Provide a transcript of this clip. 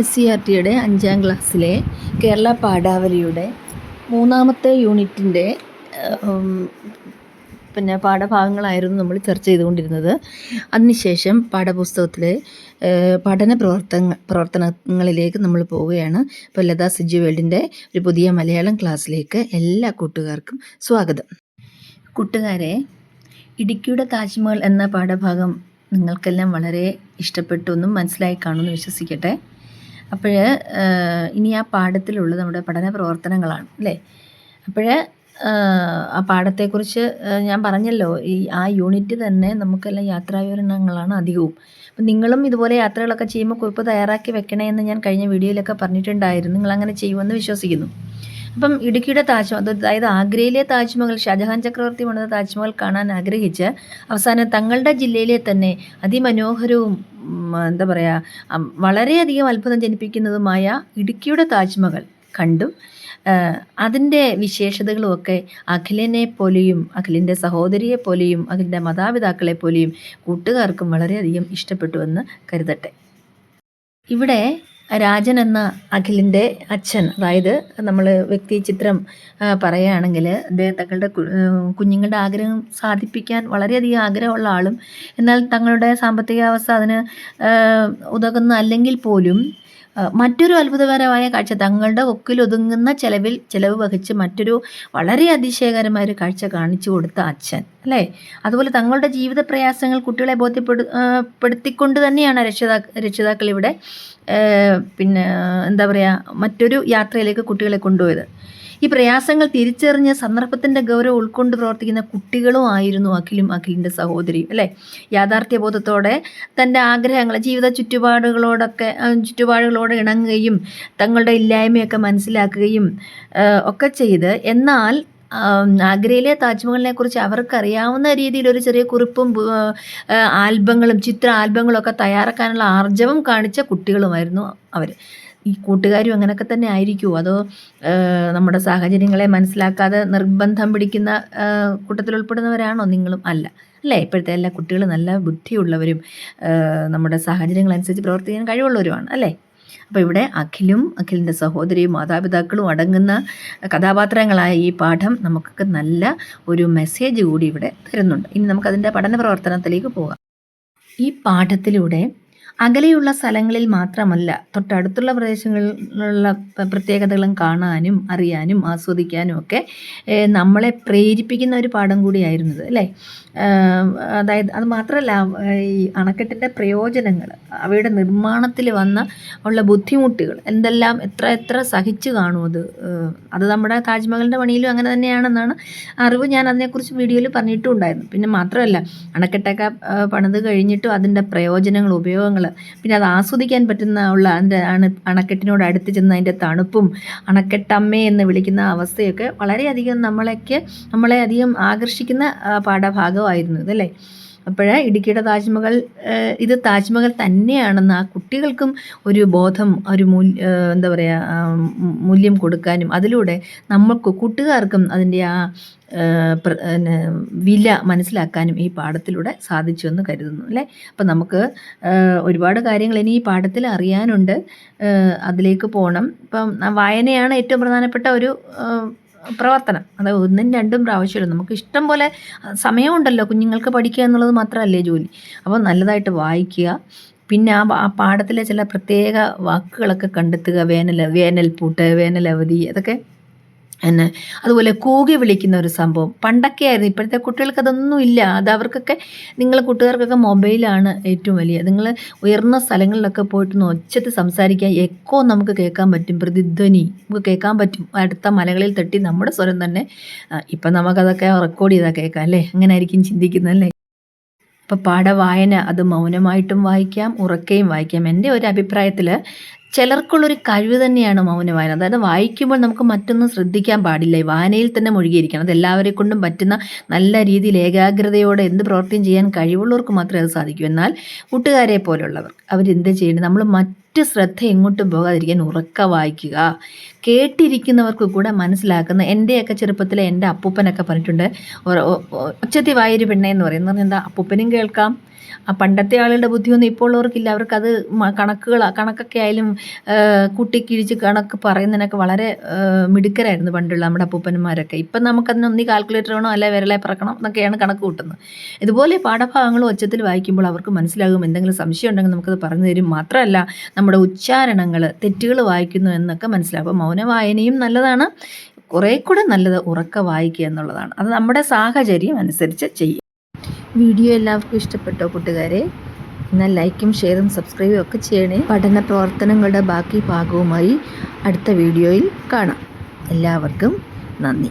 SCERTയുടെ 5ാം ക്ലാസ്സിലെ കേരള പാഠാവലിയുടെ 3ാമത്തെ യൂണിറ്റിൻ്റെ പാഠഭാഗങ്ങളായിരുന്നു നമ്മൾ ചർച്ച ചെയ്തുകൊണ്ടിരുന്നത്. അതിനുശേഷം പാഠപുസ്തകത്തിലെ പഠന പ്രവർത്തനങ്ങളിലേക്ക് നമ്മൾ പോവുകയാണ്. ഇപ്പോൾ ലതാ സിജു വേൾഡിൻ്റെ ഒരു പുതിയ മലയാളം ക്ലാസ്സിലേക്ക് എല്ലാ കൂട്ടുകാർക്കും സ്വാഗതം. കൂട്ടുകാരെ, ഇടുക്കിയുടെ താജ്മഹൽ എന്ന പാഠഭാഗം നിങ്ങൾക്കെല്ലാം വളരെ ഇഷ്ടപ്പെട്ടു എന്നും മനസ്സിലായി കാണുമെന്ന് വിശ്വസിക്കട്ടെ. അപ്പോൾ ഇനി ആ പാഠത്തിലുള്ളത് നമ്മുടെ പഠന പ്രവർത്തനങ്ങളാണ് അല്ലേ. അപ്പോൾ ആ പാഠത്തെക്കുറിച്ച് ഞാൻ പറഞ്ഞല്ലോ, ആ യൂണിറ്റ് തന്നെ നമുക്കെല്ലാം യാത്രാവിവരണങ്ങളാണ് അധികവും. അപ്പം നിങ്ങളും ഇതുപോലെ യാത്രകളൊക്കെ ചെയ്യുമ്പോൾ കുറിപ്പ് തയ്യാറാക്കി വെക്കണേ എന്ന് ഞാൻ കഴിഞ്ഞ വീഡിയോയിലൊക്കെ പറഞ്ഞിട്ടുണ്ടായിരുന്നു. നിങ്ങളങ്ങനെ ചെയ്യുമെന്ന് വിശ്വസിക്കുന്നു. അപ്പം ഇടുക്കിയുടെ താജ്മഹൽ, അതായത് ആഗ്രയിലെ താജ്മഹൽ, ഷാജഹാൻ ചക്രവർത്തി പണിത താജ്മഹൽ കാണാൻ ആഗ്രഹിച്ച് അവസാനം തങ്ങളുടെ ജില്ലയിലെ തന്നെ അതിമനോഹരവും എന്താ പറയുക വളരെയധികം അത്ഭുതം ജനിപ്പിക്കുന്നതുമായ ഇടുക്കിയുടെ താജ്മഹൽ കണ്ടു. അതിൻ്റെ വിശേഷതകളുമൊക്കെ അഖിലിനെ പോലെയും അഖിലിൻ്റെ സഹോദരിയെ പോലെയും അഖിലിൻ്റെ മാതാപിതാക്കളെ പോലെയും കൂട്ടുകാർക്കും വളരെയധികം ഇഷ്ടപ്പെട്ടുവെന്ന് കരുതട്ടെ. ഇവിടെ രാജൻ എന്ന അഖിലിൻ്റെ അച്ഛൻ, അതായത് നമ്മൾ വ്യക്തി ചിത്രം പറയുകയാണെങ്കിൽ അദ്ദേഹം തങ്ങളുടെ കുഞ്ഞുങ്ങളുടെ ആഗ്രഹം സാധിപ്പിക്കാൻ വളരെയധികം ആഗ്രഹമുള്ള ആളും എന്നാൽ തങ്ങളുടെ സാമ്പത്തികാവസ്ഥ അതിന് ഉതകുന്ന അല്ലെങ്കിൽ പോലും മറ്റൊരു അത്ഭുതകരമായ കാഴ്ച, തങ്ങളുടെ ഒക്കിലൊതുങ്ങുന്ന ചിലവ് വഹിച്ച് മറ്റൊരു വളരെ അതിശയകരമായൊരു കാഴ്ച കാണിച്ചു കൊടുത്ത അച്ഛൻ അല്ലേ. അതുപോലെ തങ്ങളുടെ ജീവിത പ്രയാസങ്ങൾ കുട്ടികളെ ബോധ്യപ്പെടുത്തിക്കൊണ്ട് തന്നെയാണ് രക്ഷിതാക്കൾ ഇവിടെ എന്താ പറയുക മറ്റൊരു യാത്രയിലേക്ക് കുട്ടികളെ കൊണ്ടുപോയത്. ഈ പ്രയാസങ്ങൾ തിരിച്ചറിഞ്ഞ് സന്ദർഭത്തിൻ്റെ ഗൗരവം ഉൾക്കൊണ്ട് പ്രവർത്തിക്കുന്ന കുട്ടികളും ആയിരുന്നു അഖിലിൻ്റെ സഹോദരിയും അല്ലേ. യാഥാർത്ഥ്യബോധത്തോടെ തൻ്റെ ആഗ്രഹങ്ങൾ, ജീവിത ചുറ്റുപാടുകളോട് ഇണങ്ങുകയും തങ്ങളുടെ ഇല്ലായ്മയൊക്കെ മനസ്സിലാക്കുകയും ഒക്കെ ചെയ്ത്, എന്നാൽ ആഗ്രയിലെ താജ്മഹലിനെ കുറിച്ച് അവർക്കറിയാവുന്ന രീതിയിൽ ഒരു ചെറിയ കുറിപ്പും ആൽബങ്ങളും ആൽബങ്ങളും ഒക്കെ തയ്യാറാക്കാനുള്ള ആർജവം കാണിച്ച കുട്ടികളുമായിരുന്നു അവർ. ഈ കൂട്ടുകാരും അങ്ങനെയൊക്കെ തന്നെ ആയിരിക്കുമോ, അതോ നമ്മുടെ സാഹചര്യങ്ങളെ മനസ്സിലാക്കാതെ നിർബന്ധം പിടിക്കുന്ന കൂട്ടത്തിൽ ഉൾപ്പെടുന്നവരാണോ നിങ്ങളും? അല്ലേ. ഇപ്പോഴത്തെ എല്ലാ കുട്ടികളും നല്ല ബുദ്ധിയുള്ളവരും നമ്മുടെ സാഹചര്യങ്ങളനുസരിച്ച് പ്രവർത്തിക്കാൻ കഴിവുള്ളവരുമാണ് അല്ലേ. അപ്പോൾ ഇവിടെ അഖിലിൻ്റെ സഹോദരിയും മാതാപിതാക്കളും അടങ്ങുന്ന കഥാപാത്രങ്ങളായ ഈ പാഠം നമുക്കൊക്കെ നല്ല ഒരു മെസ്സേജ് കൂടി ഇവിടെ തരുന്നുണ്ട്. ഇനി നമുക്കതിൻ്റെ പഠന പ്രവർത്തനത്തിലേക്ക് പോകാം. ഈ പാഠത്തിലൂടെ അകലെയുള്ള സ്ഥലങ്ങളിൽ മാത്രമല്ല തൊട്ടടുത്തുള്ള പ്രദേശങ്ങളിലുള്ള പ്രത്യേകതകളും കാണാനും അറിയാനും ആസ്വദിക്കാനും ഒക്കെ നമ്മളെ പ്രേരിപ്പിക്കുന്ന ഒരു പാഠം കൂടിയായിരുന്നത് അല്ലേ. അതായത് അത് മാത്രമല്ല, ഈ അണക്കെട്ടിൻ്റെ പ്രയോജനങ്ങൾ, അവയുടെ നിർമ്മാണത്തിൽ ഉള്ള ബുദ്ധിമുട്ടുകൾ എന്തെല്ലാം എത്ര സഹിച്ചു കാണും അത് നമ്മുടെ താജ്മഹലിൻ്റെ പണിയിലും അങ്ങനെ തന്നെയാണെന്നാണ് അറിവ്. ഞാൻ അതിനെക്കുറിച്ച് വീഡിയോയിൽ പറഞ്ഞിട്ടും ഉണ്ടായിരുന്നു. പിന്നെ മാത്രമല്ല, അണക്കെട്ടൊക്കെ പണിത് കഴിഞ്ഞിട്ടും അതിൻ്റെ പ്രയോജനങ്ങൾ, ഉപയോഗങ്ങൾ, പിന്നെ അത് ആസ്വദിക്കാൻ പറ്റുന്ന അതിൻ്റെ അണക്കെട്ടിനോട് അടുത്ത് ചെന്ന് അതിൻ്റെ തണുപ്പും അണക്കെട്ടമ്മേ എന്ന് വിളിക്കുന്ന അവസ്ഥയൊക്കെ വളരെയധികം നമ്മളെ അധികം ആകർഷിക്കുന്ന പാഠഭാഗമായിരുന്നു ഇതല്ലേ. അപ്പോഴേ ഇടുക്കിയുടെ താജ്മഹൽ ഇത് താജ്മഹൽ തന്നെയാണെന്ന് ആ കുട്ടികൾക്കും ഒരു ബോധം, ഒരു എന്താ പറയുക മൂല്യം കൊടുക്കാനും അതിലൂടെ നമ്മൾക്ക് കൂട്ടുകാർക്കും അതിൻ്റെ ആ വില മനസ്സിലാക്കാനും ഈ പാഠത്തിലൂടെ സാധിച്ചു എന്ന് കരുതുന്നു അല്ലേ. അപ്പം നമുക്ക് ഒരുപാട് കാര്യങ്ങൾ ഇനി ഈ പാഠത്തിൽ അറിയാനുണ്ട്, അതിലേക്ക് പോകണം. ഇപ്പം വായനയാണ് ഏറ്റവും പ്രധാനപ്പെട്ട ഒരു പ്രവർത്തനം. അത് 1ഉം 2ഉം പ്രാവശ്യമല്ല, നമുക്ക് ഇഷ്ടം പോലെ സമയമുണ്ടല്ലോ കുഞ്ഞുങ്ങൾക്ക് പഠിക്കുക എന്നുള്ളത് മാത്രമല്ലേ ജോലി. അപ്പോൾ നല്ലതായിട്ട് വായിക്കുക. പിന്നെ ആ പാഠത്തിലെ ചില പ്രത്യേക വാക്കുകളൊക്കെ കണ്ടെത്തുക. വേനൽപ്പൂട്ട്, വേനലവധി, അതൊക്കെ അതുപോലെ കൂകി വിളിക്കുന്ന ഒരു സംഭവം പണ്ടൊക്കെ ആയിരുന്നു. ഇപ്പോഴത്തെ കുട്ടികൾക്ക് അതൊന്നും ഇല്ല. അത് അവർക്കൊക്കെ, കൂട്ടുകാർക്കൊക്കെ മൊബൈലാണ് ഏറ്റവും വലിയ. നിങ്ങൾ ഉയർന്ന സ്ഥലങ്ങളിലൊക്കെ പോയിട്ട് ഒച്ചത്ത് സംസാരിക്കാൻ, എക്കോ നമുക്ക് കേൾക്കാൻ പറ്റും, പ്രതിധ്വനി നമുക്ക് കേൾക്കാൻ പറ്റും. അടുത്ത മലകളിൽ തട്ടി നമ്മുടെ സ്വരം തന്നെ. ഇപ്പം നമുക്കതൊക്കെ റെക്കോർഡ് ചെയ്താൽ കേൾക്കാം അല്ലേ. അങ്ങനെ ആയിരിക്കും ചിന്തിക്കുന്നതല്ലേ. അപ്പോൾ പാഠവായന അത് മൗനമായിട്ടും വായിക്കാം, ഉറക്കെയും വായിക്കാം. എൻ്റെ ഒരു അഭിപ്രായത്തിൽ ചിലർക്കുള്ളൊരു കഴിവ് തന്നെയാണ് മൗനവായന. അതായത് വായിക്കുമ്പോൾ നമുക്ക് മറ്റൊന്നും ശ്രദ്ധിക്കാൻ പാടില്ല, വായനയിൽ തന്നെ മുഴുകിയിരിക്കണം. അത് എല്ലാവരെ കൊണ്ടും പറ്റുന്ന നല്ല രീതിയിൽ ഏകാഗ്രതയോടെ എന്ത് പ്രവൃത്തിയും ചെയ്യാൻ കഴിവുള്ളവർക്ക് മാത്രമേ അത് സാധിക്കൂ. എന്നാൽ കൂട്ടുകാരെ പോലുള്ളവർ അവരെന്ത് ചെയ്യണം, നമ്മൾ മറ്റ് ശ്രദ്ധ എങ്ങോട്ടും പോകാതിരിക്കാൻ ഉറക്ക വായിക്കുക. കേട്ടിരിക്കുന്നവർക്ക് കൂടെ മനസ്സിലാക്കുന്ന, എൻ്റെയൊക്കെ ചെറുപ്പത്തിൽ എൻ്റെ അപ്പൂപ്പനൊക്കെ പറഞ്ഞിട്ടുണ്ട്, ഒച്ചത്തി വായൊരു പെണ്ണേ എന്ന് പറയുന്നത്. എന്താ, അപ്പൂപ്പനും കേൾക്കാം, ആ പണ്ടത്തെ ആളുകളുടെ ബുദ്ധിയൊന്നും ഇപ്പോൾ ഉള്ളവർക്കില്ല. അവർക്കത് കണക്കൊക്കെ ആയാലും കൂട്ടിക്കിഴിച്ച് കണക്ക് പറയുന്നതിനൊക്കെ വളരെ മിടുക്കരായിരുന്നു പണ്ടുള്ള നമ്മുടെ അപ്പൂപ്പന്മാരൊക്കെ. ഇപ്പം നമുക്കതിനൊന്നീ കാൽക്കുലേറ്റർ വേണോ അല്ലെ വിരലെ പറക്കണം എന്നൊക്കെയാണ് കണക്ക് കൂട്ടുന്നത്. ഇതുപോലെ പാഠഭാഗങ്ങൾ ഒച്ചത്തിൽ വായിക്കുമ്പോൾ അവർക്ക് മനസ്സിലാകും. എന്തെങ്കിലും സംശയം ഉണ്ടെങ്കിൽ നമുക്കത് പറഞ്ഞു തരും. മാത്രമല്ല നമ്മുടെ ഉച്ചാരണങ്ങൾ തെറ്റുകൾ വായിക്കുന്നു എന്നൊക്കെ മനസ്സിലാകും. അപ്പോൾ മൗനവായനയും നല്ലതാണ്. കുറേ കൂടെ നല്ലത് ഉറക്കെ വായിക്കുക എന്നുള്ളതാണ്. അത് നമ്മുടെ സാഹചര്യം അനുസരിച്ച് ചെയ്യും. വീഡിയോ എല്ലാവർക്കും ഇഷ്ടപ്പെട്ടോ കൂട്ടുകാരെ? എന്നാൽ ലൈക്കും ഷെയറും സബ്സ്ക്രൈബും ഒക്കെ ചെയ്യണേ. പഠന പ്രവർത്തനങ്ങളുടെ ബാക്കി ഭാഗവുമായി അടുത്ത വീഡിയോയിൽ കാണാം. എല്ലാവർക്കും നന്ദി.